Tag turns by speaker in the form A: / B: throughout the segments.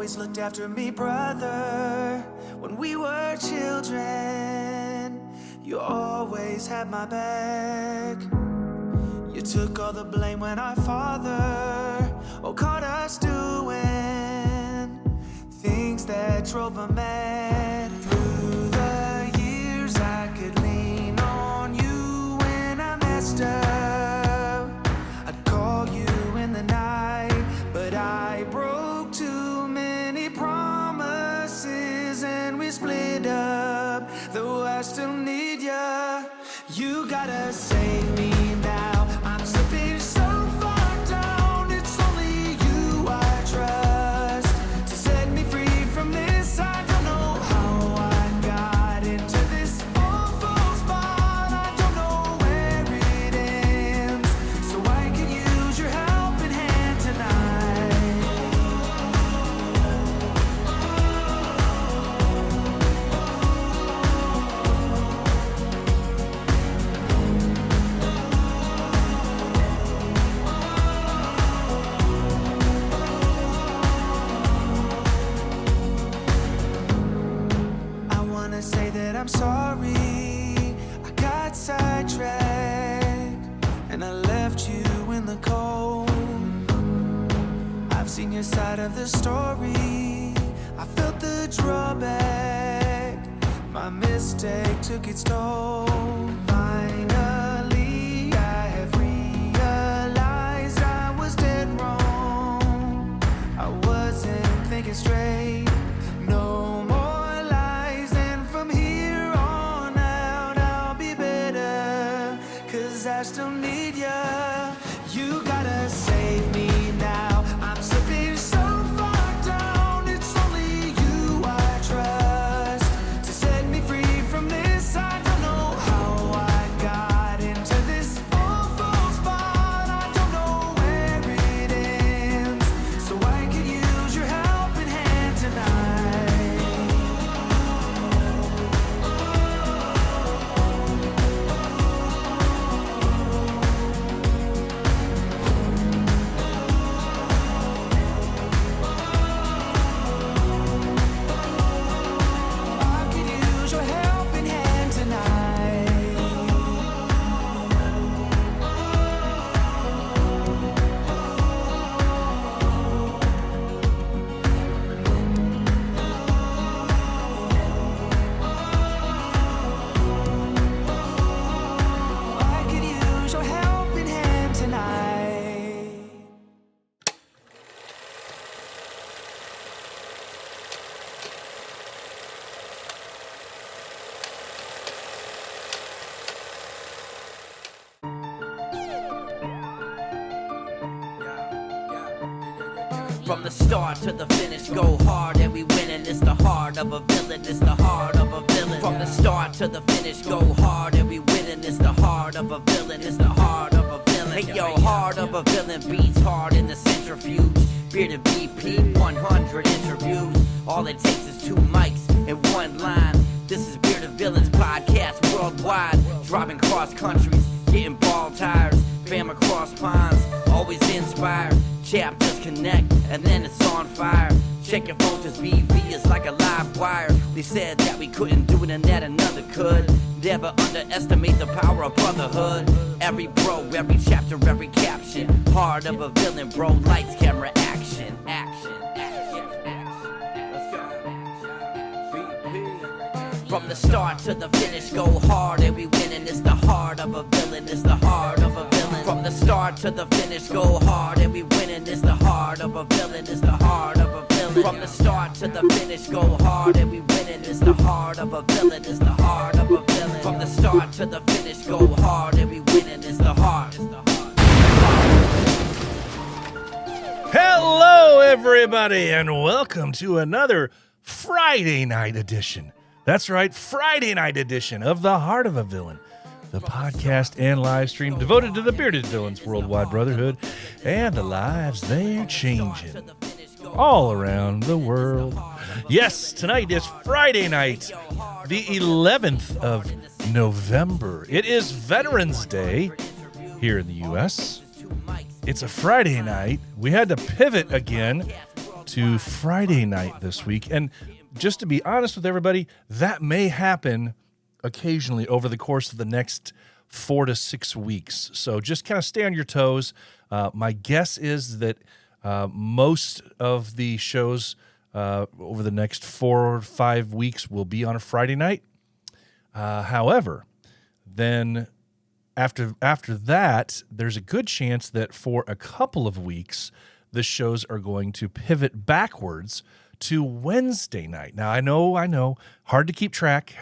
A: always looked after me, brother. When we were children, you always had my back. You took all the blame when our father caught us doing things that drove him mad. Through the years I could lean on you when I messed up. I'd call you in the night, but I broke too many promises and we split up. Though I still need ya, you gotta save me now. I'm slipping so far down, it's only you I trust to set me free from this. I don't know how I got into this awful spot. I don't know where it ends, so I could use your helping hand tonight. I wanna say that I'm sorry, I got sidetracked and I left you in the cold. I've seen your side of the story, I felt the drawback. My mistake took its toll. Finally, I have realized I was dead wrong. I wasn't thinking straight. No more lies, and from here on out I'll be better, 'cause I still need ya. You gotta save me now. I'm slipping so far down, it's only you I trust to set me free from this. I don't know how I got into this awful spot. I don't know where it ends, so I could use your helping hand tonight. I could use your helping hand tonight. I could use your helping hand tonight.
B: From the start to the finish, go hard and we winning. It's the heart of a villain, it's the heart of a villain. From the start to the finish, go hard and we winning. It's the heart of a villain, it's the heart of a villain. Hey yo, heart of a villain beats hard in the centrifuge. Bearded BP, 100 interviews. All it takes is 2 mics and 1 line. This is Bearded Villains podcast worldwide. Driving cross countries, getting ball tires. Fam across ponds, always inspired. Chapters connect, and then it's on fire. Check your phone, 'cause BV is like a live wire. They said that we couldn't do it and that another could. Never underestimate the power of brotherhood. Every bro, every chapter, every caption. Heart of a villain, bro. Lights, camera, action, action, action, action. Let's go. From the start to the finish, go hard and we winning. It's the heart of a villain, it's the heart of a villain. From the start to the finish, go hard and we winning. It's the heart of a villain, it's the heart of a villain. From the start to the finish, go hard and we winning. It's the heart of a villain, it's the heart of a villain. From the start to the finish, go hard and we winning. It's the heart.
C: Hello, everybody, and welcome to another Friday night edition. That's right, Friday night edition of The Heart of a Villain, the podcast and live stream devoted to the Bearded Villains Worldwide Brotherhood and the lives they're changing all around the world. Yes, tonight is Friday night, the 11th of November. It is Veterans Day here in the U.S. It's a Friday night. We had to pivot again to Friday night this week. And just to be honest with everybody, that may happen occasionally over the course of the next 4 to 6 weeks. So just kind of stay on your toes. My guess is that most of the shows over the next 4 or 5 weeks will be on a Friday night. However, then after that, there's a good chance that for a couple of weeks, the shows are going to pivot backwards to Wednesday night. Now, I know, hard to keep track,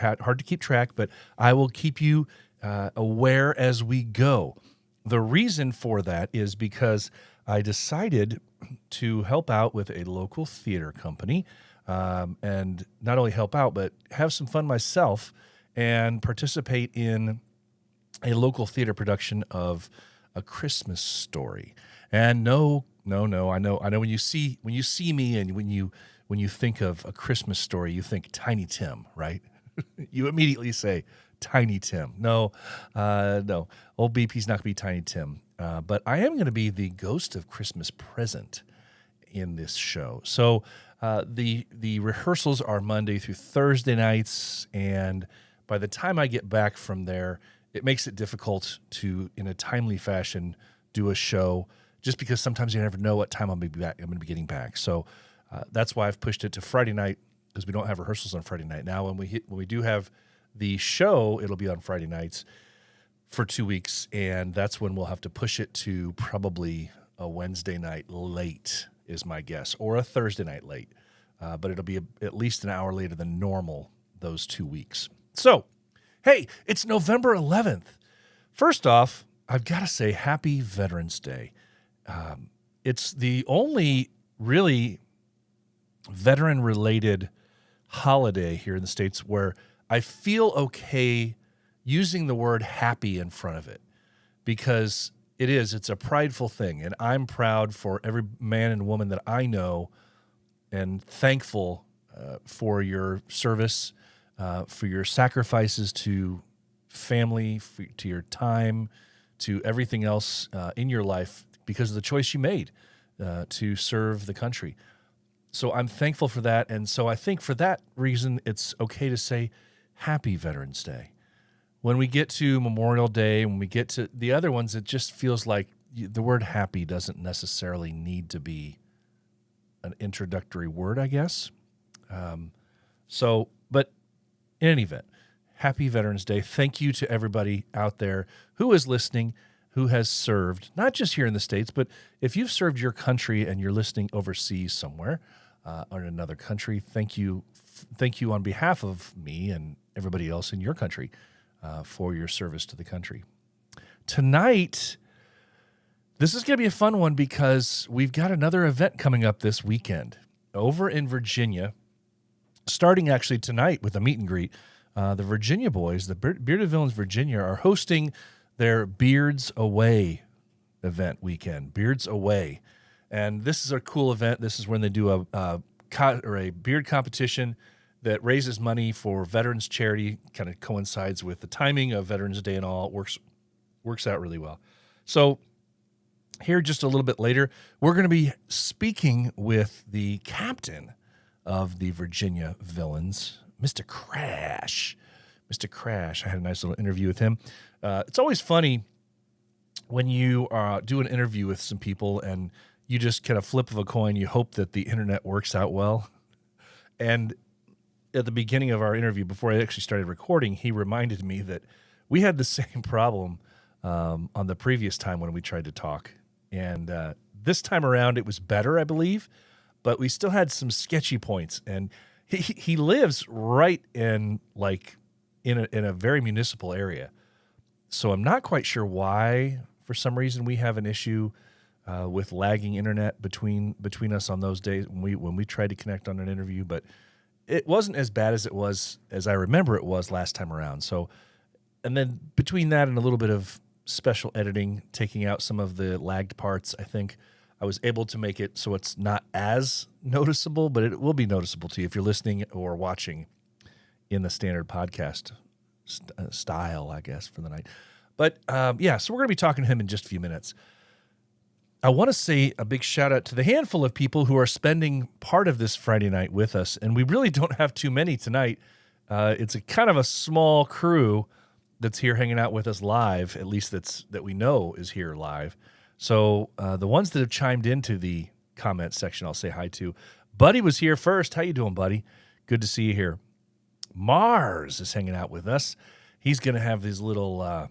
C: but I will keep you aware as we go. The reason for that is because I decided to help out with a local theater company, and not only help out, but have some fun myself and participate in a local theater production of A Christmas Story. And no, I know when you see me and when you think of A Christmas Story, you think Tiny Tim, right? You immediately say Tiny Tim. No, old BP's not going to be Tiny Tim. But I am going to be the ghost of Christmas Present in this show. So the rehearsals are Monday through Thursday nights, and by the time I get back from there, it makes it difficult to, in a timely fashion, do a show, just because sometimes you never know what time I'm going to be getting back. So that's why I've pushed it to Friday night, because we don't have rehearsals on Friday night. Now, when we do have the show, it'll be on Friday nights for 2 weeks, and that's when we'll have to push it to probably a Wednesday night late, is my guess, or a Thursday night late. But it'll be at least an hour later than normal those 2 weeks. So, hey, it's November 11th. First off, I've got to say Happy Veterans Day. It's the only really veteran-related holiday here in the States where I feel okay using the word happy in front of it, because it's a prideful thing, and I'm proud for every man and woman that I know, and thankful for your service, for your sacrifices to family, to your time, to everything else in your life, because of the choice you made to serve the country. So I'm thankful for that, and so I think for that reason, it's okay to say Happy Veterans Day. When we get to Memorial Day, when we get to the other ones, it just feels like the word happy doesn't necessarily need to be an introductory word, I guess. But in any event, Happy Veterans Day. Thank you to everybody out there who is listening, who has served, not just here in the States, but if you've served your country and you're listening overseas somewhere or in another country, thank you on behalf of me and everybody else in your country for your service to the country. Tonight, this is going to be a fun one because we've got another event coming up this weekend over in Virginia, starting actually tonight with a meet and greet. The Virginia boys, the Bearded Villains Virginia, are hosting their Beards Away event weekend, Beards Away. And this is a cool event. This is when they do a beard competition that raises money for veterans charity. Kind of coincides with the timing of Veterans Day and all. It works out really well. So here just a little bit later, we're going to be speaking with the captain of the Virginia Villains, Mr. Crash. Mr. Crash. I had a nice little interview with him. It's always funny when you do an interview with some people and you just kind of flip of a coin. You hope that the internet works out well. And at the beginning of our interview, before I actually started recording, he reminded me that we had the same problem on the previous time when we tried to talk. And this time around, it was better, I believe, but we still had some sketchy points. And he lives right in a very municipal area. So I'm not quite sure why, for some reason, we have an issue with lagging internet between us on those days when we tried to connect on an interview, but it wasn't as bad as it was as I remember it was last time around. So, and then between that and a little bit of special editing, taking out some of the lagged parts, I think I was able to make it so it's not as noticeable, but it will be noticeable to you if you're listening or watching in the standard podcast style, I guess, for the night. But so we're going to be talking to him in just a few minutes. I want to say a big shout out to the handful of people who are spending part of this Friday night with us, and we really don't have too many tonight. It's a kind of a small crew that's here hanging out with us live, at least that we know is here live. So the ones that have chimed into the comment section, I'll say hi to. Buddy was here first. How you doing, buddy? Good to see you here. Mars is hanging out with us. He's going to have his little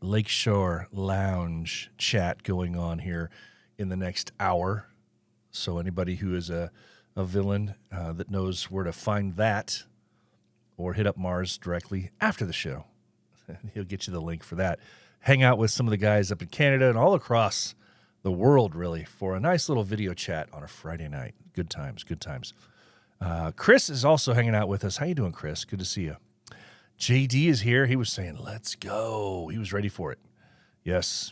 C: Lakeshore Lounge chat going on here in the next hour. So anybody who is a villain that knows where to find that, or hit up Mars directly after the show. He'll get you the link for that. Hang out with some of the guys up in Canada and all across the world, really, for a nice little video chat on a Friday night. Good times, good times. Chris is also hanging out with us. How you doing, Chris? Good to see you. JD is here. He was saying, let's go. He was ready for it. Yes.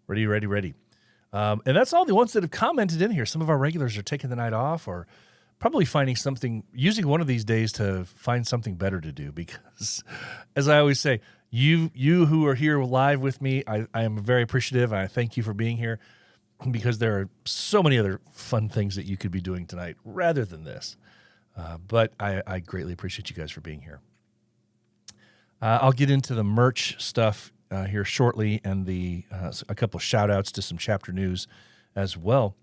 C: Ready. And that's all the ones that have commented in here. Some of our regulars are taking the night off or probably finding something, using one of these days to find something better to do. Because, as I always say, you who are here live with me, I am very appreciative. And I thank you for being here, because there are so many other fun things that you could be doing tonight rather than this. But I greatly appreciate you guys for being here. I'll get into the merch stuff here shortly, and a couple of shout outs to some chapter news as well.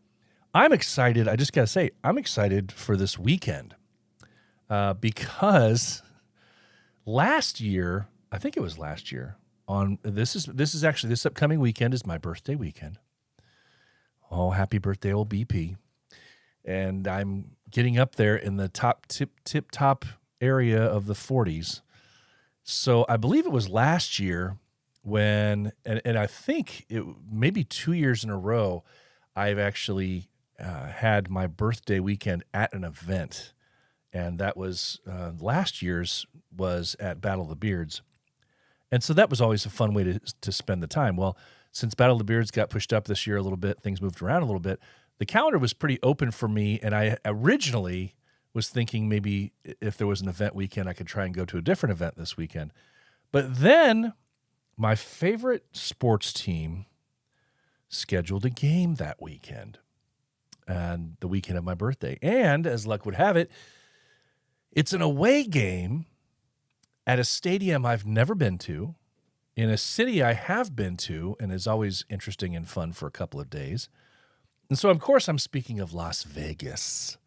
C: I'm excited. I just got to say, I'm excited for this weekend because last year, I think it was last year, this is actually this upcoming weekend is my birthday weekend. Oh, happy birthday, old BP. And I'm getting up there in the tip top area of the 40s. So I believe it was last year when, and I think it maybe 2 years in a row, I've actually had my birthday weekend at an event. And that was last year's was at Battle of the Beards. And so that was always a fun way to spend the time. Well, since Battle of the Beards got pushed up this year a little bit, things moved around a little bit, the calendar was pretty open for me. And I originally was thinking maybe if there was an event weekend, I could try and go to a different event this weekend. But then my favorite sports team scheduled a game that weekend, and the weekend of my birthday. And as luck would have it, it's an away game at a stadium I've never been to, in a city I have been to, and is always interesting and fun for a couple of days. And so, of course, I'm speaking of Las Vegas.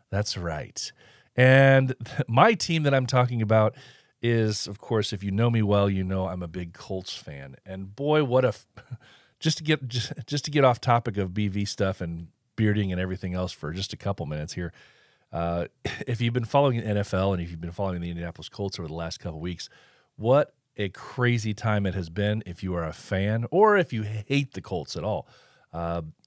C: That's right. And my team that I'm talking about is, of course, if you know me well, you know I'm a big Colts fan. And boy, just to get off topic of BV stuff and bearding and everything else for just a couple minutes here. If you've been following the NFL and if you've been following the Indianapolis Colts over the last couple of weeks, what a crazy time it has been if you are a fan or if you hate the Colts at all.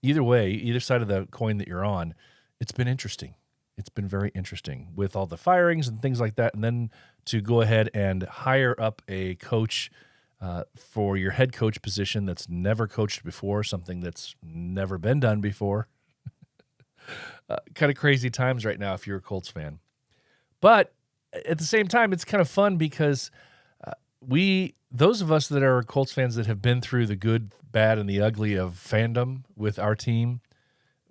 C: Either way, either side of the coin that you're on, it's been interesting. It's been very interesting with all the firings and things like that. And then to go ahead and hire up a coach for your head coach position that's never coached before, something that's never been done before. Kind of crazy times right now if you're a Colts fan. But at the same time, it's kind of fun because those of us that are Colts fans that have been through the good, bad, and the ugly of fandom with our team,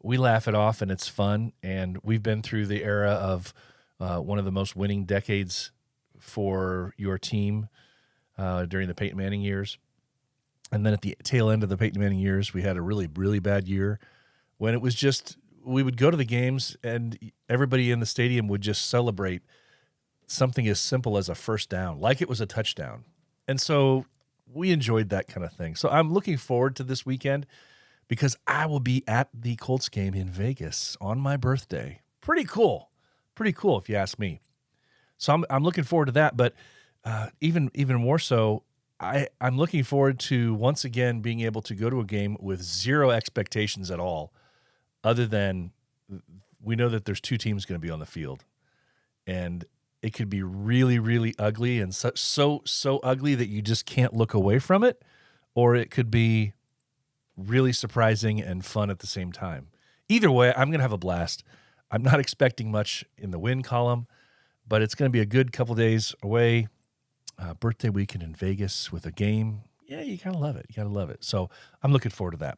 C: we laugh it off and it's fun. And we've been through the era of one of the most winning decades for your team during the Peyton Manning years. And then at the tail end of the Peyton Manning years, we had a really, really bad year when it was just, we would go to the games and everybody in the stadium would just celebrate something as simple as a first down, like it was a touchdown. And so we enjoyed that kind of thing. So I'm looking forward to this weekend because I will be at the Colts game in Vegas on my birthday. Pretty cool if you ask me. So I'm looking forward to that. But even more so, I'm looking forward to once again being able to go to a game with zero expectations at all, other than we know that there's two teams going to be on the field, and it could be really, really ugly and so ugly that you just can't look away from it, or it could be really surprising and fun at the same time. Either way, I'm going to have a blast. I'm not expecting much in the win column, but it's going to be a good couple days away. Birthday weekend in Vegas with a game. Yeah, you got to love it. So I'm looking forward to that.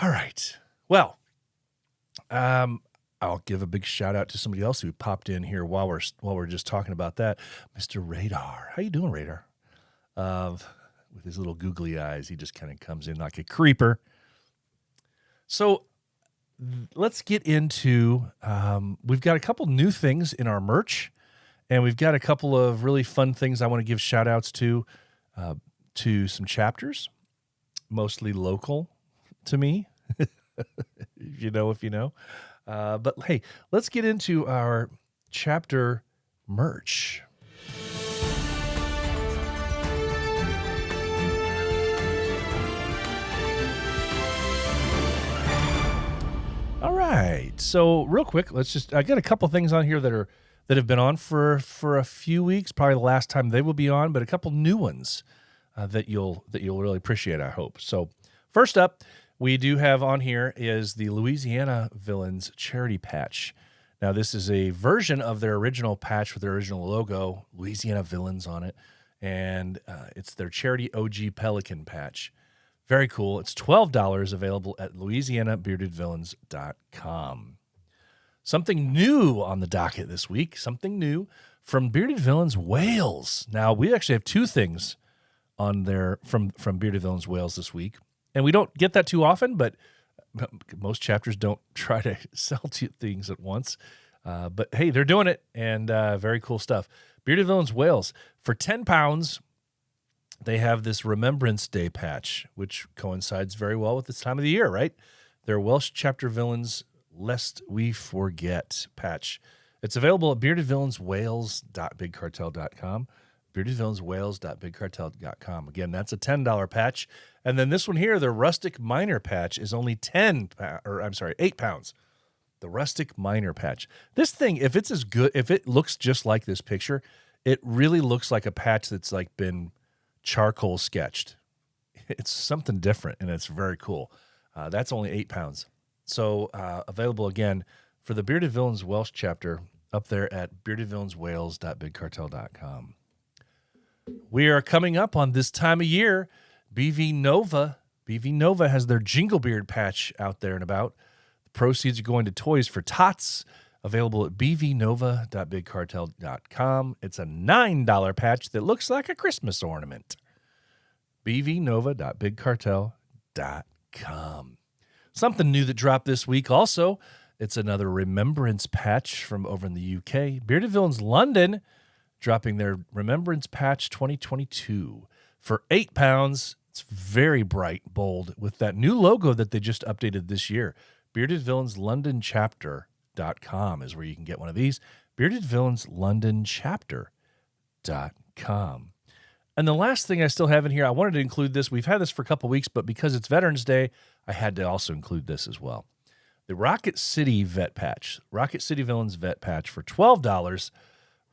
C: All right. Well, I'll give a big shout out to somebody else who popped in here while we're just talking about that, Mr. Radar. How you doing, Radar? With his little googly eyes, he just kind of comes in like a creeper. So let's get into. We've got a couple new things in our merch, and we've got a couple of really fun things I want to give shout outs to some chapters, mostly local to me. If you know. But hey, let's get into our chapter merch. All right. So real quick, I got a couple things on here that have been on for a few weeks, probably the last time they will be on, but a couple new ones that you'll really appreciate, I hope. So first up, we do have on here is the Louisiana Villains charity patch. Now, this is a version of their original patch with their original logo, Louisiana Villains on it, and it's their charity OG Pelican patch. Very cool. It's $12, available at LouisianaBeardedVillains.com. Something new on the docket this week, something new from Bearded Villains Wales. Now, we actually have two things on there from Bearded Villains Wales this week. And we don't get that too often, but most chapters don't try to sell two things at once. But hey, they're doing it, and very cool stuff. Bearded Villains Wales, for £10, they have this Remembrance Day patch, which coincides very well with this time of the year, right? Their Welsh chapter villains, Lest We Forget patch. It's available at beardedvillainswales.bigcartel.com. beardedvillainswales.bigcartel.com. Again, that's a $10 patch. And then this one here, the Rustic Minor patch, is only 8 pounds. The Rustic Minor patch. This thing, if it's as good, if it looks just like this picture, it really looks like a patch that's like been charcoal sketched. It's something different, and it's very cool. That's only 8 pounds. So available again for the Bearded Villains Welsh chapter up there at beardedvillainswales.bigcartel.com. We are coming up on this time of year. BV Nova has their Jingle Beard patch out there and about. The proceeds are going to Toys for Tots, available at bvnova.bigcartel.com. It's a $9 patch that looks like a Christmas ornament. bvnova.bigcartel.com. Something new that dropped this week also. It's another Remembrance patch from over in the UK. Bearded Villains London dropping their Remembrance Patch 2022 for £8. It's very bright, bold, with that new logo that they just updated this year. BeardedVillainsLondonChapter.com is where you can get one of these. BeardedVillainsLondonChapter.com. And the last thing I still have in here, I wanted to include this. We've had this for a couple weeks, but because it's Veterans Day, I had to also include this as well. The Rocket City Vet Patch. Rocket City Villains Vet Patch for $12.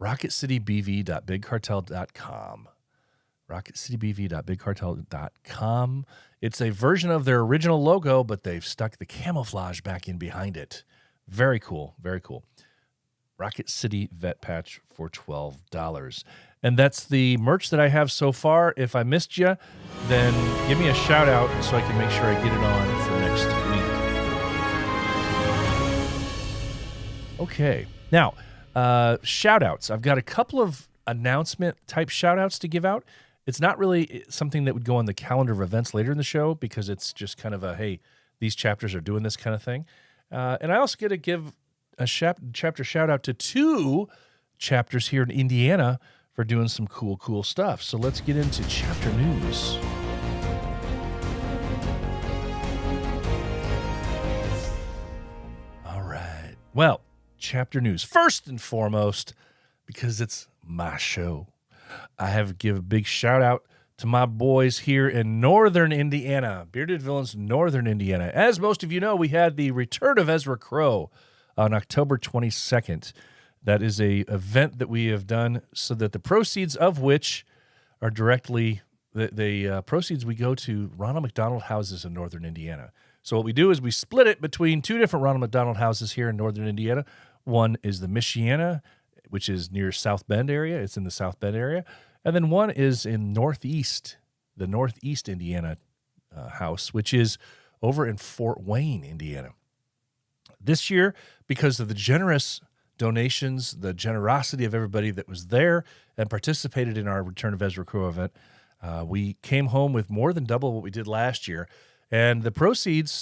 C: RocketCityBV.BigCartel.com. RocketCityBV.BigCartel.com. It's a version of their original logo, but they've stuck the camouflage back in behind it. Very cool. Very cool. Rocket City Vet Patch for $12. And that's the merch that I have so far. If I missed you, then give me a shout out so I can make sure I get it on for next week. Okay. Now, shout outs. I've got a couple of announcement type shout outs to give out. It's not really something that would go on the calendar of events later in the show because it's just kind of a, hey, these chapters are doing this kind of thing. And I also get to give a chapter shout out to 2 chapters here in Indiana for doing some cool stuff. So let's get into chapter news. All right. Well, chapter news. First and foremost, because it's my show, I have to give a big shout out to my boys here in Northern Indiana, Bearded Villains, Northern Indiana. As most of you know, we had the return of Ezra Crow on October 22nd. That is a event that we have done so that the proceeds of which are directly, the proceeds we go to Ronald McDonald houses in Northern Indiana. So what we do is we split it between 2 different Ronald McDonald houses here in Northern Indiana. One is the Michiana, which is near South Bend area. It's in the South Bend area. And then one is in the Northeast Indiana house, which is over in Fort Wayne, Indiana. This year, because of the generous donations, the generosity of everybody that was there and participated in our Return of Ezra Crow event, we came home with more than double what we did last year. And the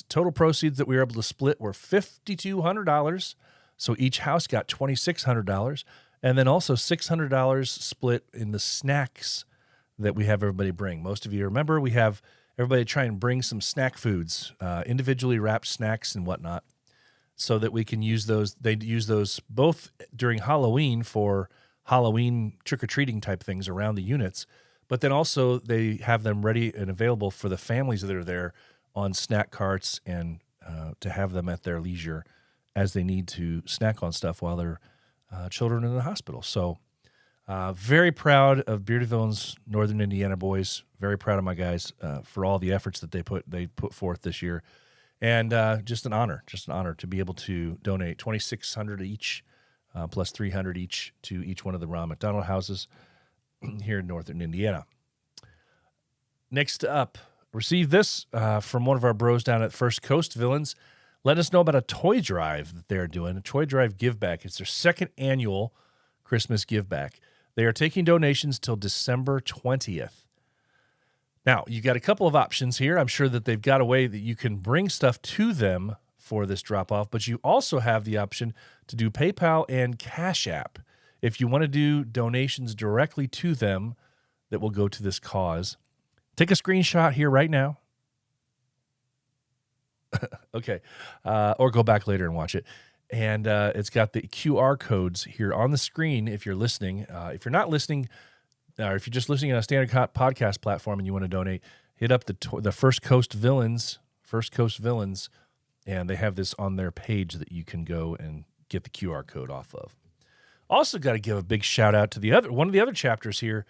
C: total proceeds that we were able to split were $5,200. So each house got $2,600. And then also $600 split in the snacks that we have everybody bring. Most of you remember we have everybody try and bring some snack foods, individually wrapped snacks and whatnot, so that we can use those. They use those both during Halloween for Halloween trick-or-treating type things around the units, but then also they have them ready and available for the families that are there on snack carts and to have them at their leisure as they need to snack on stuff while their children are in the hospital. So very proud of Bearded Villains Northern Indiana boys. Very proud of my guys for all the efforts that they put forth this year. And just an honor to be able to donate $2,600 each, plus $300 each to each one of the Ron McDonald houses here in Northern Indiana. Next up, received this from one of our bros down at First Coast Villains. Let us know about a toy drive that they're doing, a toy drive give back. It's their second annual Christmas give back. They are taking donations till December 20th. Now, you got a couple of options here. I'm sure that they've got a way that you can bring stuff to them for this drop-off, but you also have the option to do PayPal and Cash App if you want to do donations directly to them that will go to this cause. Take a screenshot here right now. Okay. Or go back later and watch it. And it's got the QR codes here on the screen if you're listening. If you're not listening, or if you're just listening on a standard podcast platform and you want to donate, hit up the First Coast Villains, and they have this on their page that you can go and get the QR code off of. Also got to give a big shout out to one of the other chapters here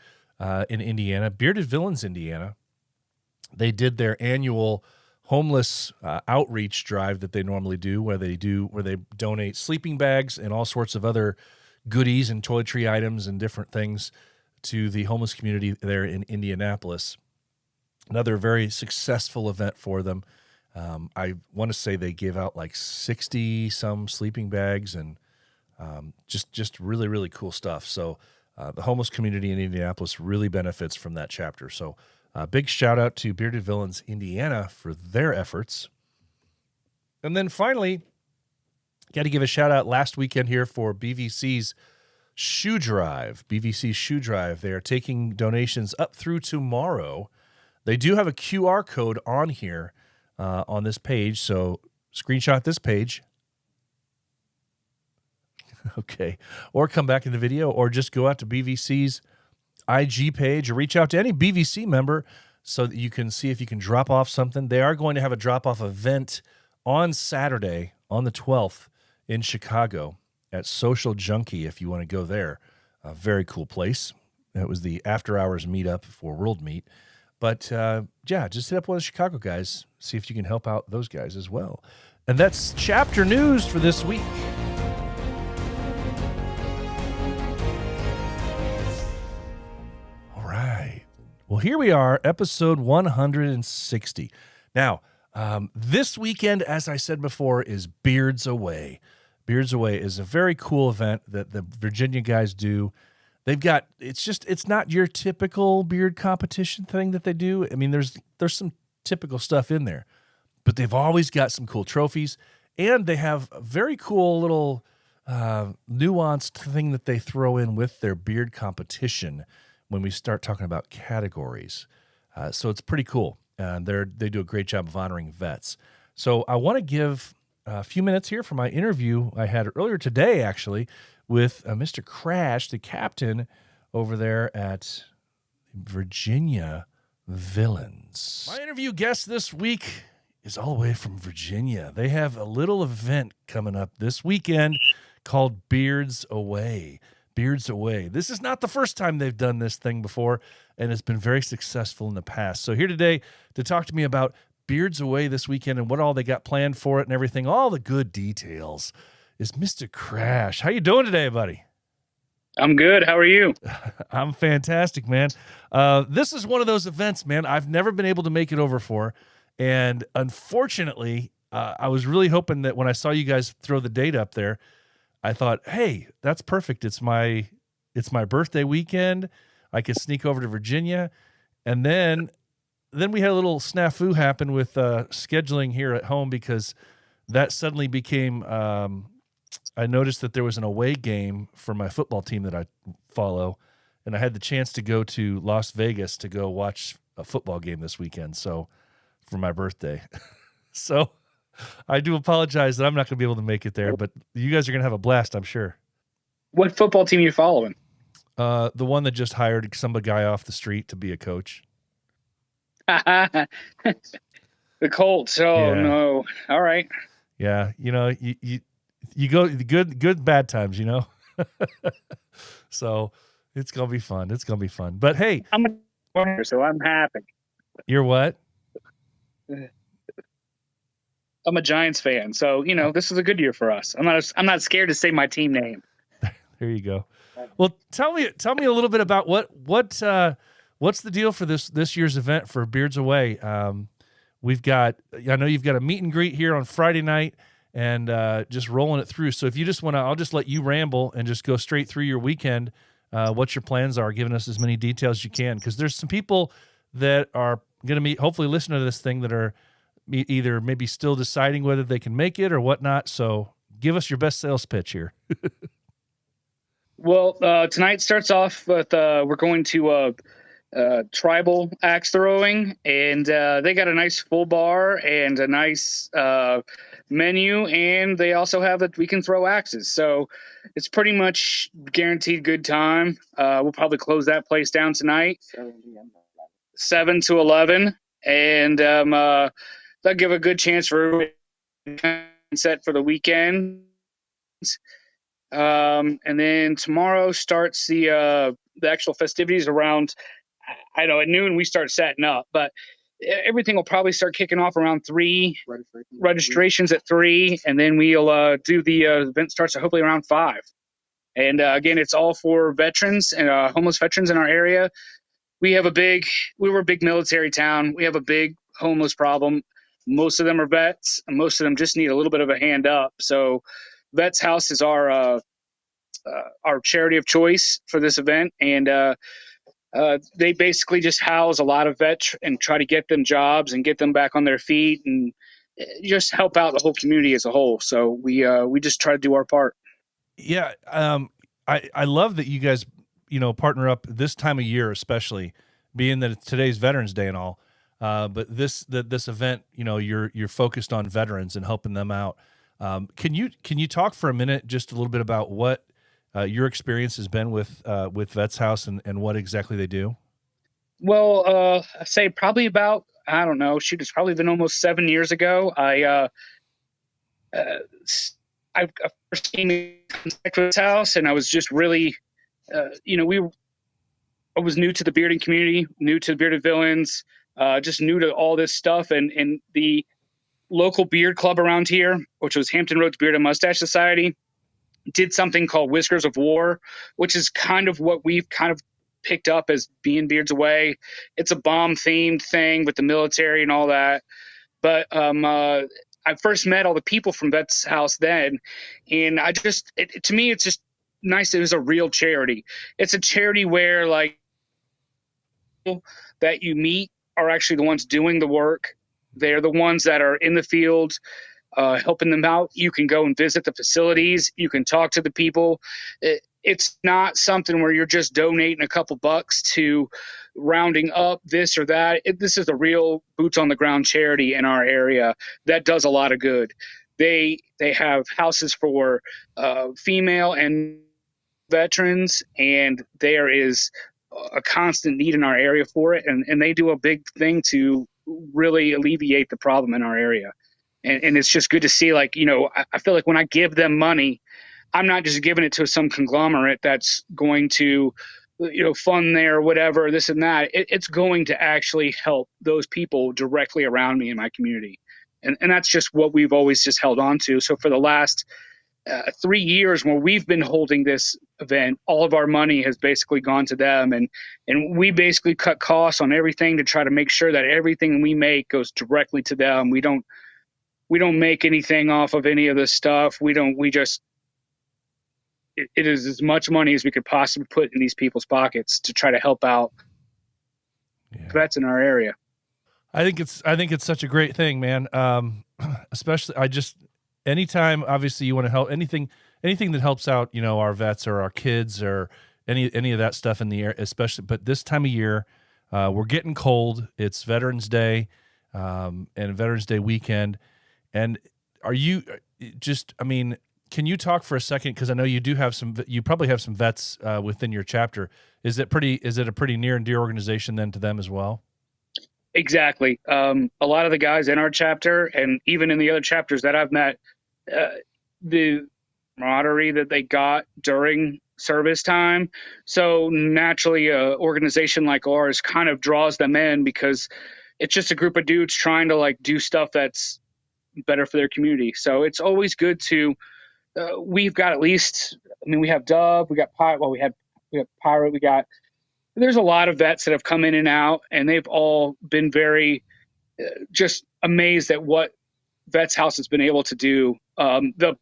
C: in Indiana, Bearded Villains Indiana. They did their annual homeless outreach drive that they normally do, where they donate sleeping bags and all sorts of other goodies and toiletry items and different things to the homeless community there in Indianapolis. Another very successful event for them. I want to say they gave out like 60 some sleeping bags and just really, really cool stuff. So the homeless community in Indianapolis really benefits from that chapter. So big shout out to Bearded Villains Indiana for their efforts. And then finally, got to give a shout out last weekend here for BVC's Shoe Drive. BVC Shoe Drive. They are taking donations up through tomorrow. They do have a QR code on here on this page. So screenshot this page. Okay. Or come back in the video, or just go out to BVC's IG page or reach out to any BVC member so that you can see if you can drop off something. They are going to have a drop-off event on Saturday, on the 12th, in Chicago at Social Junkie if you want to go there. A very cool place. It was the after-hours meetup for World Meet. But, just hit up one of the Chicago guys, see if you can help out those guys as well. And that's chapter news for this week. Well, here we are, episode 160. Now, this weekend, as I said before, is Beards Away. Beards Away is a very cool event that the Virginia guys do. They've got, it's not your typical beard competition thing that they do. I mean, there's some typical stuff in there, but they've always got some cool trophies, and they have a very cool little nuanced thing that they throw in with their beard competition when we start talking about categories. So it's pretty cool. And they do a great job of honoring vets. So I want to give a few minutes here for my interview I had earlier today, actually, with Mr. Crash, the captain over there at Virginia Villains. My interview guest this week is all the way from Virginia. They have a little event coming up this weekend called Beards Away. Beards Away. This is not the first time they've done this thing before, and it's been very successful in the past. So here today to talk to me about Beards Away this weekend and what all they got planned for it and everything, all the good details, is Mr. Crash. How you doing today, buddy?
D: I'm good. How are you?
C: I'm fantastic, man. This is one of those events, man, I've never been able to make it over for, And unfortunately, I was really hoping that when I saw you guys throw the date up there, I thought, hey, that's perfect. It's my birthday weekend. I could sneak over to Virginia. And then we had a little snafu happen with scheduling here at home, because that suddenly became I noticed that there was an away game for my football team that I follow, and I had the chance to go to Las Vegas to go watch a football game this weekend, so for my birthday. So I do apologize that I'm not going to be able to make it there, but you guys are going to have a blast, I'm sure.
D: What football team are you following?
C: The one that just hired some guy off the street to be a coach.
D: The Colts. Oh,
C: Yeah.
D: no. All right.
C: Yeah, you go good bad times, So it's gonna be fun. It's gonna be fun. But hey,
D: I'm a winner, so I'm happy.
C: you're what?
D: I'm a Giants fan, so this is a good year for us. I'm not scared to say my team name.
C: There you go. Well, tell me a little bit about what's the deal for this year's event for Beards Away. I know you've got a meet and greet here on Friday night, and just rolling it through. So if you just want to, I'll just let you ramble and just go straight through your weekend. What your plans are, giving us as many details as you can, because there's some people that are going to hopefully listen to this thing that are either maybe still deciding whether they can make it or whatnot. So give us your best sales pitch here.
D: Well, tonight starts off with we're going to tribal axe throwing, and they got a nice full bar and a nice menu, and they also have that we can throw axes, so it's pretty much guaranteed good time. We'll probably close that place down tonight, 7 to 11, and that'll give a good chance for everybody to set for the weekend. And then tomorrow starts the actual festivities around, I know at noon we start setting up, but everything will probably start kicking off around 3. Registrations at 3, and then we'll do the event starts hopefully around 5. And again, it's all for veterans and homeless veterans in our area. We were a big military town. We have a big homeless problem. Most of them are vets, and most of them just need a little bit of a hand up. So Vets House is our charity of choice for this event, and they basically just house a lot of vets and try to get them jobs and get them back on their feet and just help out the whole community as a whole. So we just try to do our part.
C: Yeah, I love that you guys partner up this time of year, especially being that it's today's Veterans Day and all. But this event, you're focused on veterans and helping them out. Can you talk for a minute just a little bit about what your experience has been with Vets House and what exactly they do?
D: Well, I say probably about, I don't know, it's probably been almost 7 years ago. I first came in contact with Vets House, and I was just really, I was new to the bearding community, new to the bearded villains, just new to all this stuff, and the local beard club around here, which was Hampton Roads Beard and Mustache Society, did something called Whiskers of War, which is kind of what we've kind of picked up as being Beards Away. It's a bomb-themed thing with the military and all that. But I first met all the people from Vets House then, and to me, it's just nice. It was a real charity. It's a charity where, like, that you meet are actually the ones doing the work. They're the ones that are in the field, helping them out. You can go and visit the facilities. You can talk to the people. It's not something where you're just donating a couple bucks to rounding up this or that. This is a real boots on the ground charity in our area that does a lot of good. They have houses for female and veterans, and there is a constant need in our area for it. And they do a big thing to really alleviate the problem in our area. And it's just good to see, like, I feel like when I give them money, I'm not just giving it to some conglomerate that's going to, fund their whatever, this and that. It's going to actually help those people directly around me in my community. And that's just what we've always just held on to. So for the last 3 years where we've been holding this event, all of our money has basically gone to them, and we basically cut costs on everything to try to make sure that everything we make goes directly to them. We don't make anything off of any of this stuff. It is as much money as we could possibly put in these people's pockets to try to help out vets in our area.
C: I think it's such a great thing, man. Especially anytime, obviously, you want to help anything that helps out, our vets or our kids or any of that stuff in the air, especially. But this time of year, we're getting cold. It's Veterans Day, and Veterans Day weekend. And can you talk for a second? Because I know you probably have some vets within your chapter. Is it a pretty near and dear organization then to them as well?
D: Exactly. A lot of the guys in our chapter, and even in the other chapters that I've met, the camaraderie that they got during service time. So naturally, an organization like ours kind of draws them in because it's just a group of dudes trying to do stuff that's better for their community. So it's always good to. We've got at least. We have Dub. We got Pirate. Well, we have Pirate. There's a lot of vets that have come in and out, and they've all been very just amazed at what Vets House has been able to do. The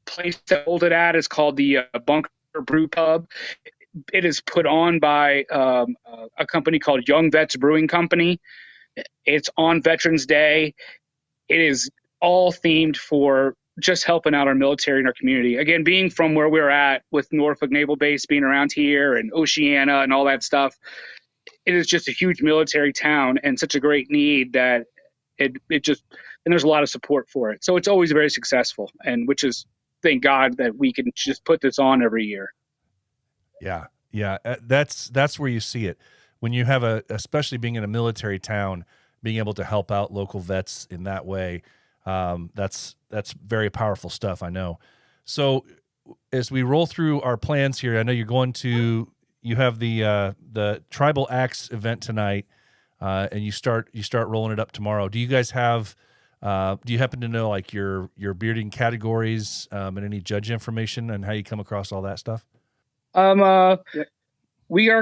D: place that hold it at is called the Bunker Brew Pub. It is put on by a company called Young Vets Brewing Company. It's on Veterans Day. It is all themed for just helping out our military and our community. Again, being from where we're at with Norfolk Naval Base, being around here and Oceana and all that stuff, it is just a huge military town and such a great need that and there's a lot of support for it. So it's always very successful, and which is, thank God that we can just put this on every year. Yeah.
C: Yeah. That's where you see it. When you have especially being in a military town, being able to help out local vets in that way, that's very powerful stuff, I know. So as we roll through our plans here, I know you have the Tribal Acts event tonight, and you start rolling it up tomorrow. Do you guys have do you happen to know your bearding categories and any judge information and how you come across all that stuff?
D: Our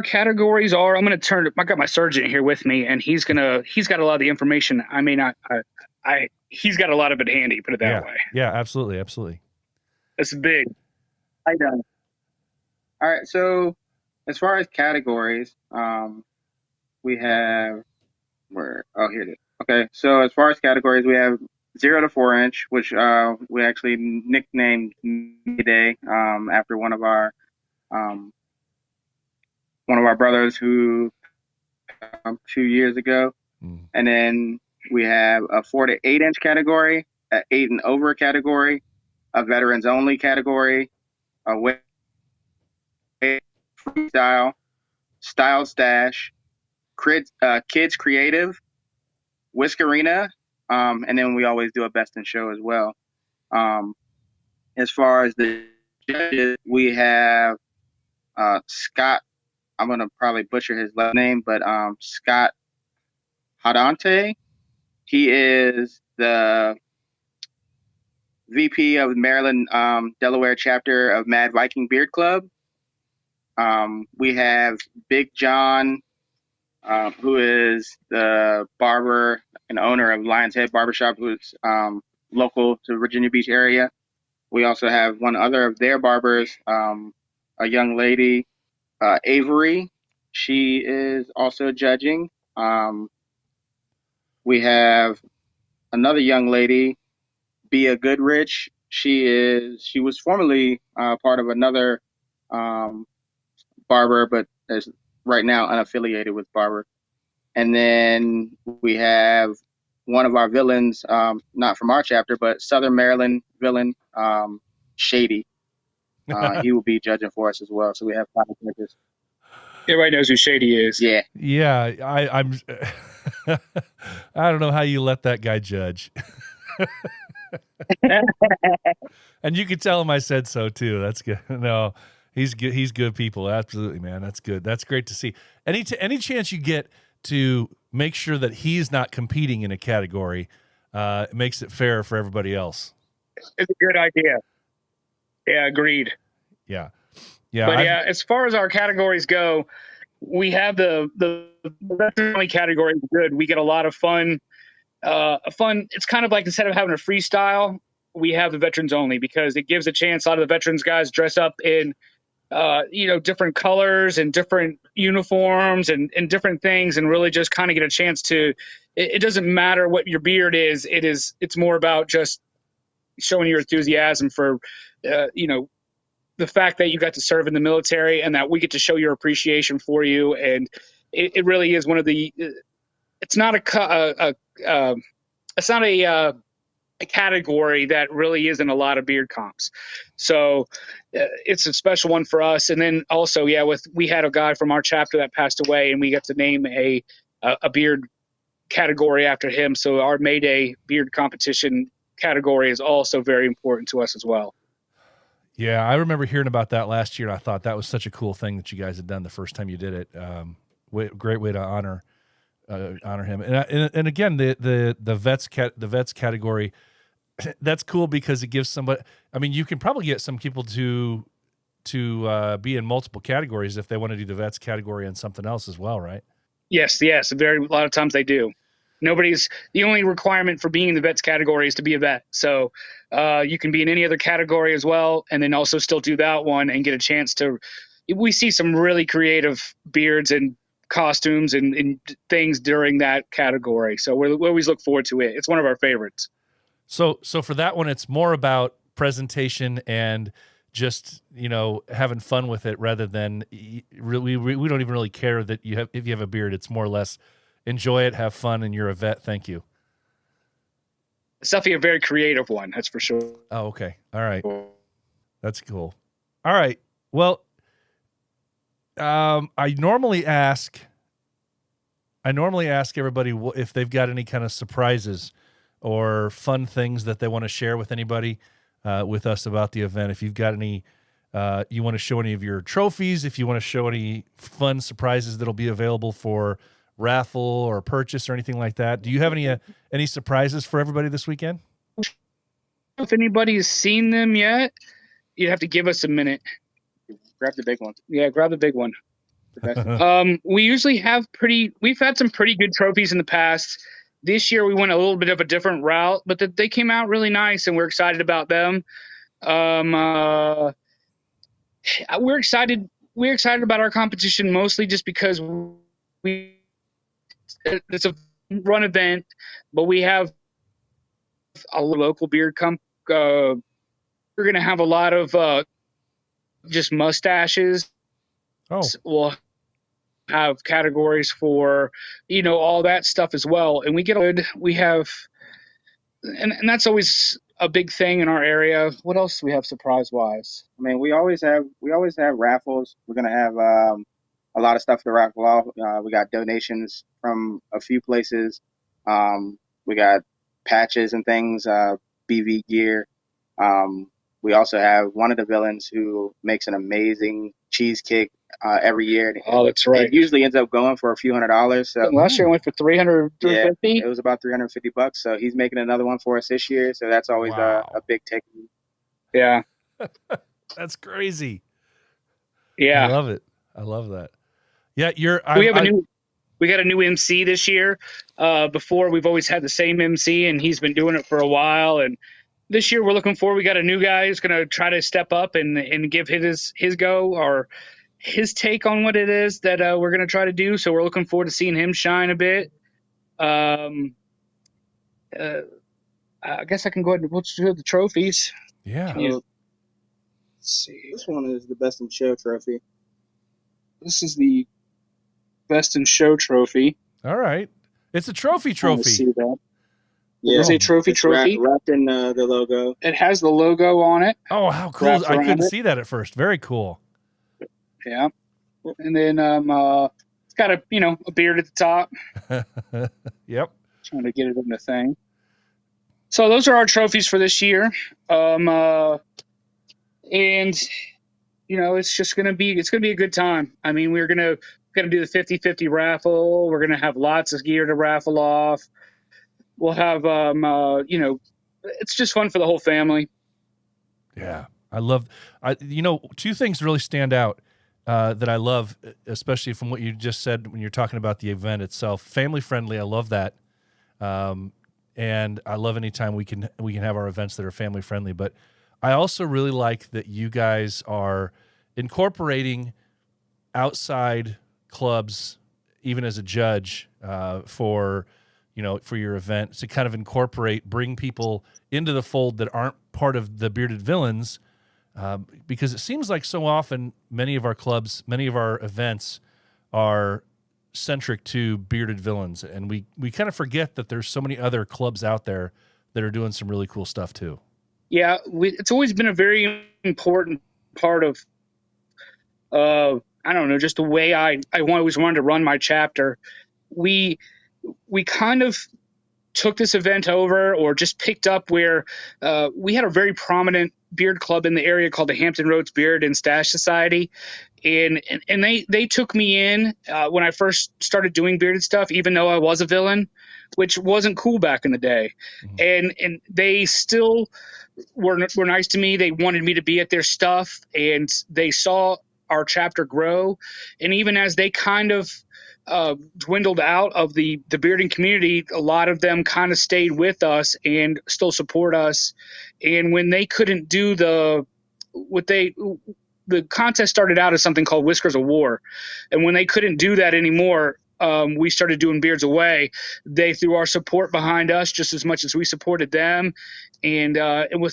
D: categories are, I got my sergeant here with me, and he's got a lot of the information. He's got a lot of it handy, put it that way.
C: Yeah, absolutely. Absolutely.
D: It's big.
E: I know. All right. So as far as categories, we have here it is. Okay. So as far as categories, we have 0 to 4 inch, which, we actually nicknamed Mayday, after one of our brothers who, 2 years ago. And then we have a 4 to 8 inch category, an 8 and over category, a veterans only category, a freestyle, style stash, kids creative, whiskerina, and then we always do a best in show as well. As far as the judges, we have Scott. I'm gonna probably butcher his last name, but Scott Hadante. He is the VP of Maryland, Delaware chapter of Mad Viking Beard Club. We have Big John, who is the barber and owner of Lion's Head Barbershop, who's local to Virginia Beach area. We also have one other of their barbers, a young lady, Avery. She is also judging. We have another young lady, Bea Goodrich. She was formerly part of another barber, but is right now unaffiliated with barber. And then we have one of our villains, not from our chapter, but Southern Maryland villain, Shady. He will be judging for us as well. So we have 5 judges.
D: Everybody knows who Shady is.
E: Yeah.
C: Yeah, I'm. I don't know how you let that guy judge. And you could tell him I said so too. That's good. No, he's good. He's good people. Absolutely, man. That's good. That's great to see. Any chance you get to make sure that he's not competing in a category, it makes it fair for everybody else.
D: It's a good idea. Yeah, agreed.
C: Yeah.
D: But yeah, as far as our categories go, we have the veteran only category is good. We get a lot of fun. It's kind of like instead of having a freestyle, we have the veterans only because it gives a chance. A lot of the veterans guys dress up in different colors and different uniforms and different things, and really just kind of get a chance to. It doesn't matter what your beard is. It's more about just showing your enthusiasm for, the fact that you got to serve in the military and that we get to show your appreciation for you. And it really is one of the. It's not it's not a category that really is in a lot of beard comps. So it's a special one for us. And then also, we had a guy from our chapter that passed away, and we got to name a beard category after him. So our May Day beard competition category is also very important to us as well.
C: Yeah, I remember hearing about that last year, and I thought that was such a cool thing that you guys had done the first time you did it. Great way to honor him. And again, the vets category, that's cool because it gives somebody. I mean, you can probably get some people to be in multiple categories if they want to do the vets category and something else as well, right?
D: Yes. A lot of times they do. The only requirement for being in the vets category is to be a vet. So you can be in any other category as well, and then also still do that one and get a chance to. We see some really creative beards and costumes and things during that category. So we always look forward to it. It's one of our favorites.
C: So for that one, it's more about presentation and just, having fun with it rather than really, we don't even really care that if you have a beard. It's more or less enjoy it, have fun, and you're a vet. Thank you.
D: It's definitely a very creative one. That's for sure.
C: Oh, okay. All right. That's cool. All right. Well, I normally ask everybody if they've got any kind of surprises or fun things that they want to share with anybody, with us about the event. If you've got any, you want to show any of your trophies, if you want to show any fun surprises that'll be available for raffle or purchase or anything like that. Do you have any surprises for everybody this weekend?
D: If anybody's seen them yet, you'd have to give us a minute.
E: Grab the big one.
D: Yeah, grab the big one. We usually we've had some pretty good trophies in the past. This year we went a little bit of a different route, but they came out really nice and we're excited about them. We're excited about our competition mostly just because it's a run event, but we have a local beard we're going to have a lot of just mustaches.
C: Oh,
D: we'll have categories for all that stuff as well, and we have and that's always a big thing in our area. What else do we have surprise wise?
E: I mean, we always have raffles. We're gonna have a lot of stuff to raffle off. We got donations from a few places. We got patches and things, BV gear. We also have one of the villains who makes an amazing cheesecake every year.
D: Oh, that's right.
E: It usually ends up going for a few $100s. So
D: last year it went for $350.
E: Yeah, it was about $350. So he's making another one for us this year. So that's always a big take.
D: Yeah,
C: that's crazy.
D: Yeah,
C: I love it. I love that. Yeah,
D: we got a new MC this year. Before we've always had the same MC, and he's been doing it for a while. And this year we're looking for. We got a new guy who's going to try to step up and give his go or his take on what it is that we're going to try to do. So we're looking forward to seeing him shine a bit. I guess I can go ahead and let's do the trophies.
C: Yeah.
D: Let's see.
E: This one is the best in show trophy.
D: This is the best in show trophy.
C: All right. It's a trophy.
D: See that.
E: Yeah,
D: it's a trophy.
E: Wrapped in the logo.
D: It has the logo on it.
C: Oh, how cool! I couldn't see that at first. Very cool.
D: Yeah, and then it's got a beard at the top.
C: Yep.
D: Trying to get it in the thing. So those are our trophies for this year. And it's just gonna be a good time. I mean, we're gonna do the 50-50 raffle. We're gonna have lots of gear to raffle off. We'll have it's just fun for the whole family.
C: Yeah. I love, two things really stand out that I love, especially from what you just said when you're talking about the event itself. Family friendly, I love that, and I love anytime we can have our events that are family friendly. But I also really like that you guys are incorporating outside clubs, even as a judge, for your event, to kind of bring people into the fold that aren't part of the Bearded Villains. Because it seems like so often many of our clubs, many of our events are centric to Bearded Villains, and we kind of forget that there's so many other clubs out there that are doing some really cool stuff too.
D: Yeah, it's always been a very important part of, I don't know, just the way I always wanted to run my chapter. We kind of took this event over, or just picked up where we had a very prominent beard club in the area called the Hampton Roads Beard and Stash Society, and they took me in when I first started doing bearded stuff, even though I was a villain, which wasn't cool back in the day. Mm-hmm. And they still were nice to me. They wanted me to be at their stuff, and they saw our chapter grow. And even as they kind of dwindled out of the bearding community, a lot of them kind of stayed with us and still support us. And when they couldn't do the contest started out as something called Whiskers of War, and when they couldn't do that anymore, we started doing Beards Away. They threw our support behind us just as much as we supported them, and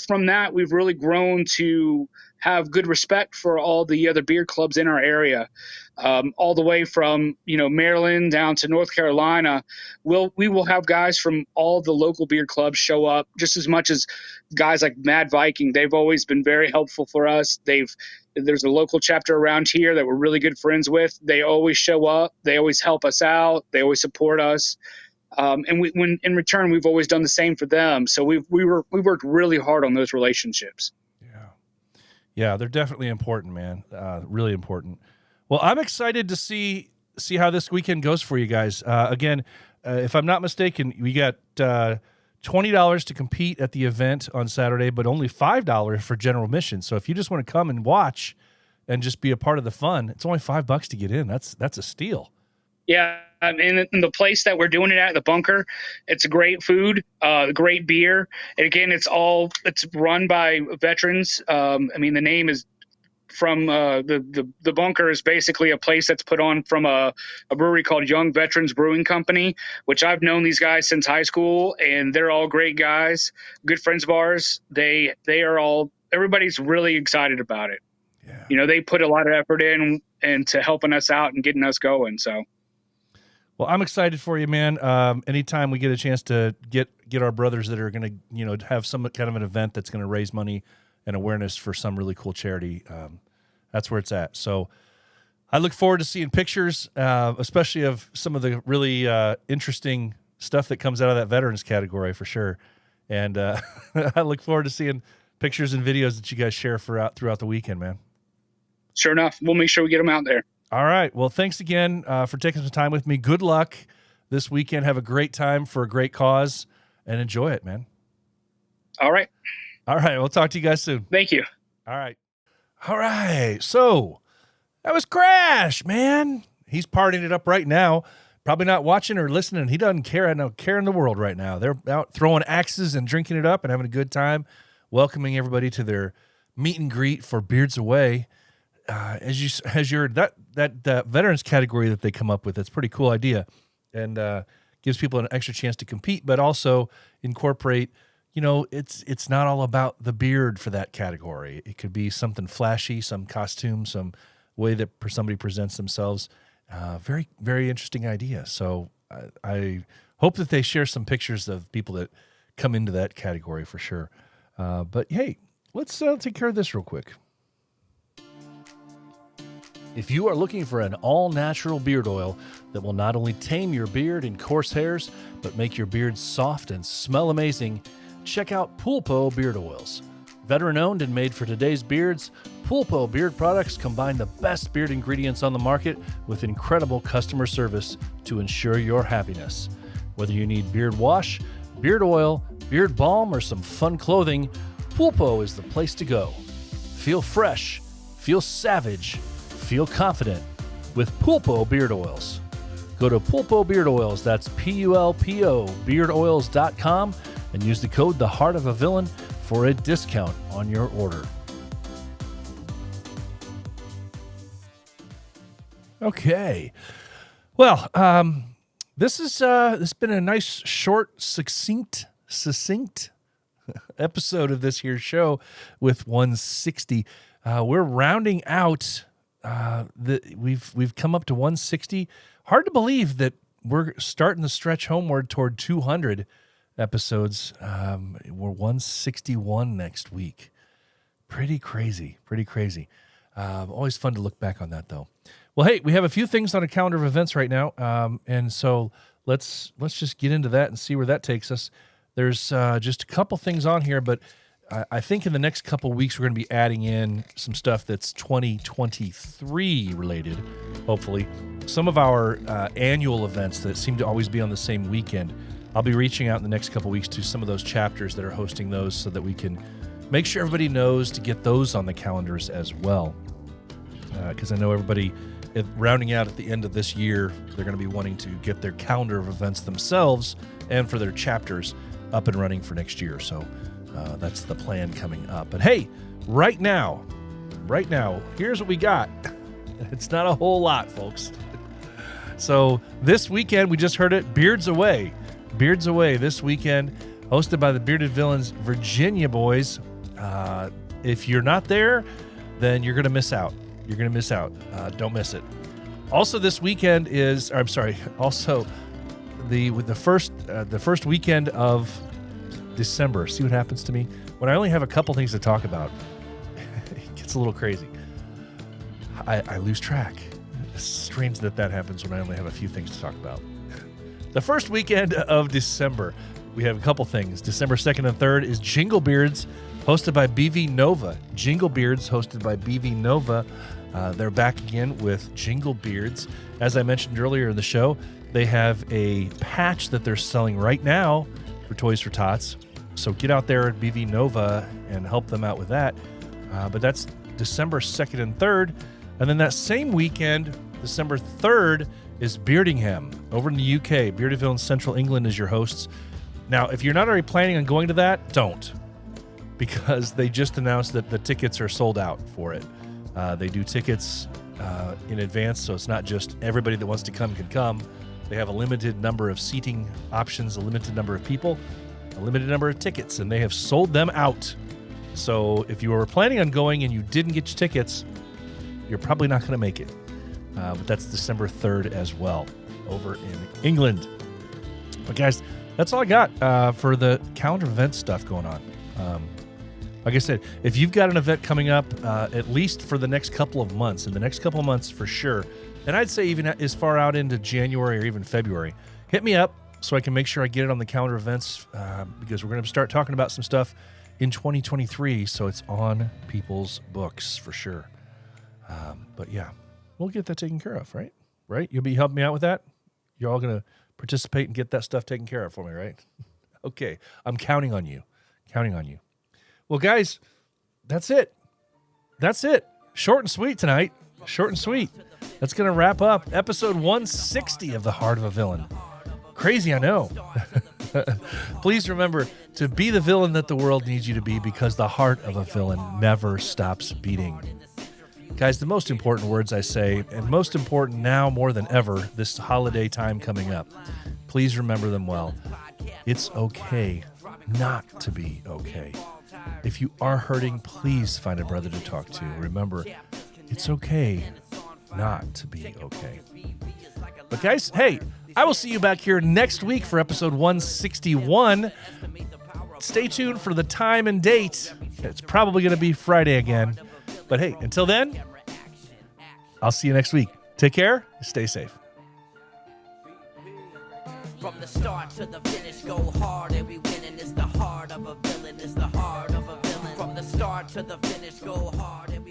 D: from that, we've really grown to have good respect for all the other beard clubs in our area, all the way from Maryland down to North Carolina. We will have guys from all the local beard clubs show up, just as much as guys like Mad Viking. They've always been very helpful for us. There's a local chapter around here that we're really good friends with. They always show up. They always help us out. They always support us. And when in return, we've always done the same for them. So we worked really hard on those relationships.
C: Yeah, they're definitely important, man. Really important. Well, I'm excited to see how this weekend goes for you guys. Again, if I'm not mistaken, we got $20 to compete at the event on Saturday, but only $5 for general admission. So if you just want to come and watch and just be a part of the fun, it's only $5 to get in. That's a steal.
D: Yeah, and the place that we're doing it at, the Bunker, it's great food, great beer. And again, it's run by veterans. The name is from the Bunker is basically a place that's put on from a brewery called Young Veterans Brewing Company, which I've known these guys since high school, and they're all great guys, good friends of ours. Everybody's really excited about it. Yeah. They put a lot of effort in and to helping us out and getting us going. So.
C: Well, I'm excited for you, man. Anytime we get a chance to get our brothers that are going to, have some kind of an event that's going to raise money and awareness for some really cool charity, that's where it's at. So I look forward to seeing pictures, especially of some of the really interesting stuff that comes out of that veterans category for sure. And I look forward to seeing pictures and videos that you guys share throughout the weekend, man.
D: Sure enough. We'll make sure we get them out there.
C: All right. Well, thanks again for taking some time with me. Good luck this weekend. Have a great time for a great cause and enjoy it, man.
D: All right.
C: We'll talk to you guys soon.
D: Thank you.
C: All right. So that was Crash, man. He's partying it up right now. Probably not watching or listening. He doesn't care. I know care in the world right now. They're out throwing axes and drinking it up and having a good time, welcoming everybody to their meet and greet for Beards Away. That veterans category that they come up with, that's a pretty cool idea, and gives people an extra chance to compete, but also incorporate, it's not all about the beard for that category. It could be something flashy, some costume, some way that somebody presents themselves. Very, very interesting idea. So I hope that they share some pictures of people that come into that category for sure. But hey, let's take care of this real quick. If you are looking for an all-natural beard oil that will not only tame your beard and coarse hairs, but make your beard soft and smell amazing, check out Pulpo Beard Oils. Veteran-owned and made for today's beards, Pulpo beard products combine the best beard ingredients on the market with incredible customer service to ensure your happiness. Whether you need beard wash, beard oil, beard balm, or some fun clothing, Pulpo is the place to go. Feel fresh, feel savage, feel confident with Pulpo Beard Oils. Go to Pulpo Beard Oils, that's Pulpo beardoils.com, and use the code The Heart of a Villain for a discount on your order. Okay. Well, this has been a nice, short, succinct episode of this here show with 160. We're rounding out. We've come up to 160. Hard to believe that we're starting to stretch homeward toward 200 episodes. We're 161 next week. Pretty crazy. Always fun to look back on that, though. Well, hey, we have a few things on a calendar of events right now, and so let's just get into that and see where that takes us. There's just a couple things on here, but I think in the next couple weeks we're going to be adding in some stuff that's 2023 related, hopefully. Some of our annual events that seem to always be on the same weekend, I'll be reaching out in the next couple weeks to some of those chapters that are hosting those so that we can make sure everybody knows to get those on the calendars as well. Because I know everybody, rounding out at the end of this year, they're going to be wanting to get their calendar of events themselves and for their chapters up and running for next year. So that's the plan coming up. But hey, right now, here's what we got. It's not a whole lot, folks. So this weekend, we just heard it, Beards Away this weekend, hosted by the Bearded Villains Virginia boys. If you're not there, then you're going to miss out. Don't miss it. Also this weekend is, also the first weekend of December. See what happens to me? When I only have a couple things to talk about, it gets a little crazy. I lose track. It's strange that happens when I only have a few things to talk about. The first weekend of December, we have a couple things. December 2nd and 3rd is Jingle Beards, hosted by BV Nova. Jingle Beards, hosted by BV Nova. They're back again with Jingle Beards. As I mentioned earlier in the show, they have a patch that they're selling right now for Toys for Tots. So get out there at BV Nova and help them out with that. But that's December 2nd and 3rd. And then that same weekend, December 3rd, is Beardingham over in the UK. Beardedville in Central England is your hosts. Now, if you're not already planning on going to that, don't. Because they just announced that the tickets are sold out for it. They do tickets in advance, so it's not just everybody that wants to come can come. They have a limited number of seating options, a limited number of people, a limited number of tickets, and they have sold them out. So if you were planning on going and you didn't get your tickets, you're probably not going to make it. But that's December 3rd as well over in England. But guys, that's all I got for the calendar event stuff going on. Like I said, if you've got an event coming up, at least for the next couple of months, for sure, and I'd say even as far out into January or even February, hit me up so I can make sure I get it on the calendar events because we're going to start talking about some stuff in 2023, so it's on people's books for sure. But yeah, we'll get that taken care of, right? Right? You'll be helping me out with that? You're all going to participate and get that stuff taken care of for me, right? Okay, I'm counting on you. Well, guys, that's it. Short and sweet tonight. That's going to wrap up episode 160 of The Heart of a Villain. Crazy, I know. Please remember to be the villain that the world needs you to be, because the heart of a villain never stops beating. Guys, the most important words I say, and most important now more than ever, this holiday time coming up, please remember them well. It's okay not to be okay. If you are hurting, please find a brother to talk to. Remember, it's okay not to be okay. But guys, hey, I will see you back here next week for episode 161. Stay tuned for the time and date. It's probably going to be Friday again. But hey, until then, I'll see you next week. Take care. Stay safe.
B: From the start to the finish, go hard and we win, and it's the heart of a villain. It's the heart of a villain. From the start to the finish, go hard and